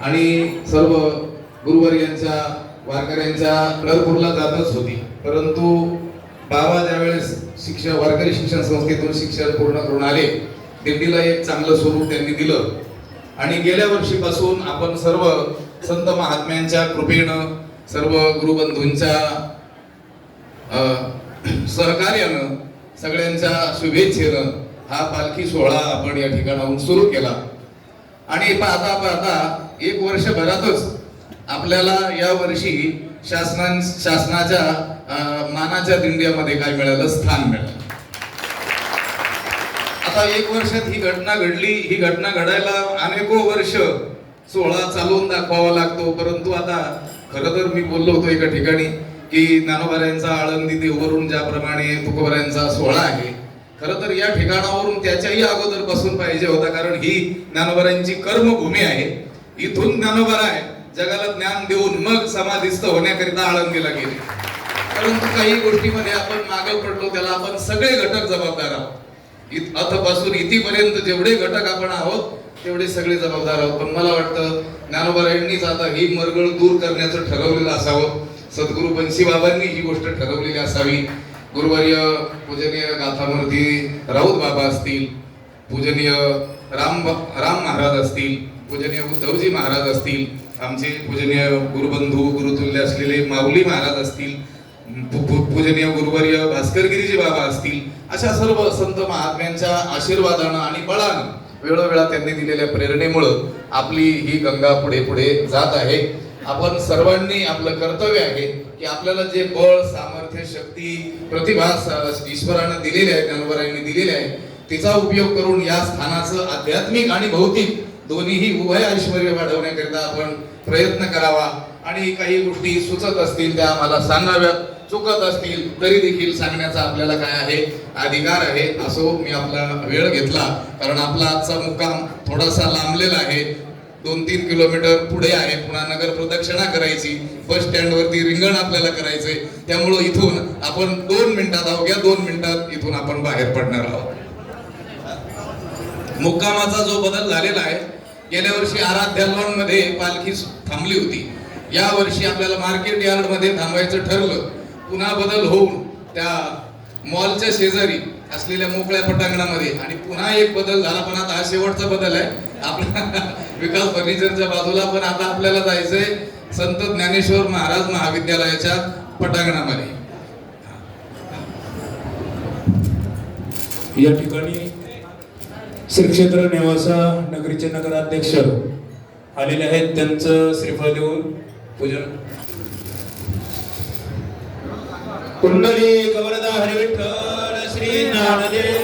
आणि सर्व गुरुवर्यांच्या वारकऱ्यांच्या पंढरपूरला जातच होती. परंतु बाबा ज्यावेळेस वारकरी शिक्षण संस्थेतून शिक्षण पूर्ण करून आले, दिंडीला एक चांगलं स्वरूप त्यांनी दिलं आणि गेल्या वर्षीपासून आपण सर्व संत महात्म्यांच्या कृपेनं, सर्व गुरुबंधूंच्या सहकार्यानं, सगळ्यांच्या शुभेच्छेनं हा पालखी सोहळा आपण या ठिकाणाहून सुरू केला. आणि पाहता पाहता एक वर्षभरातच आपल्याला या वर्षी शासनाच्या मानाच्या दिंड्यामध्ये काय मिळालं, स्थान मिळालं. आता एक वर्षात ही घटना घडली. ही घटना घडायला अनेको वर्ष सोहळा चालवून दाखवावा लागतो. परंतु आता खरं तर मी बोललो होतो एका ठिकाणी की ज्ञानोबाऱ्यांचा आळंदी देववरून ज्याप्रमाणे तुकोबाऱ्यांचा सोहळा आहे, खरं तर या ठिकाणावरून त्याच्याही अगोदर पासून पाहिजे होता. कारण ही ज्ञानोबाऱ्यांची कर्मभूमी आहे. इथून ज्ञानोबाराय जगाला ज्ञान देऊन मग समाधिस्थ होण्याकरिता आळंदीला गेले. परंतु काही गोष्टीमध्ये आपण मागे पडलो, त्याला आपण सगळे घटक जबाबदार आहोत. अथपासून इथपर्यंत जेवढे घटक आपण आहोत तेवढे सगळे जबाबदार आहोत. पण मला वाटतं ज्ञानोबारायांनीच आता ही मरगळ दूर करण्याचं ठरवलेलं असावं. सद्गुरु बंसी बाबांनी ही गोष्ट ठरवलेली असावी. गुरुवर्य पूजनीय गाथामूर्ती राऊत बाबा असतील, पूजनीय राम महाराज असतील, पूजनीय उद्धवजी महाराज असतील, आमचे पूजनीय गुरुबंधू गुरुतुल्य असलेले माऊली महाराज असतील, पूजनीय गुरुवर्य भास्करगिरीजी बाबा असतील, अशा सर्व संत महात्म्यांच्या आशीर्वादानं आणि बळानं, वेळोवेळा त्यांनी दिलेल्या प्रेरणेमुळं आपली ही गंगा पुढे पुढे जात आहे. आपण सर्वांनी आपलं कर्तव्य आहे की आपल्याला जे बळ, सामर्थ्य, शक्ती, प्रतिभा ईश्वरानं दिलेले आहे, ज्ञानोबारायांनी दिलेले आहे, तिचा उपयोग करून या स्थानाचं आध्यात्मिक आणि भौतिक दोन्हीही उभय ऐश्वर्य वाढवण्याकरिता आपण प्रयत्न करावा. आणि काही गोष्टी सुचत असतील त्या आम्हाला सांगाव्यात, चुकत असतील तरी देखील सांगण्याचा आपल्याला काय आहे, अधिकार आहे. असो मी आपला वेळ घेतला, कारण आपला आजचा मुक्काम थोडासा लांबलेला आहे. 2-3 किलोमीटर पुढे आहे. पुन्हा नगर प्रदक्षिणा करायची, बस स्टँड वरती रिंगण आपल्याला करायचंय. त्यामुळं इथून आपण 2 मिनिटात, अवघ्या 2 मिनिटात इथून आपण बाहेर पडणार आहोत. मुक्कामाचा जो बदल झालेला आहे, गेल्या वर्षी आराध्या लॉन मध्ये पालखी थांबली होती. या वर्षी आपल्याला मार्केट यार्ड मध्ये थांबायचं ठरलं. पुन्हा बदल होऊन त्या मॉलच्या शेजारी असलेल्या मोकळ्या पटांगणामध्ये, आणि पुन्हा एक बदल झाला. पण आता हा शेवटचा बदल आहे आपला विकास फर्निचरच्या बाजूला. पण आता आपल्याला जायचंय संत ज्ञानेश्वर महाराज महाविद्यालयाच्या पटांगणामध्ये. या ठिकाणी श्री क्षेत्र नेवासा नगरीचे नगराध्यक्ष आलेले आहेत. त्यांचं श्रीफळ देऊन पूजन. कुंडली गवरदा हरी विठ्ठल श्री ज्ञानदेव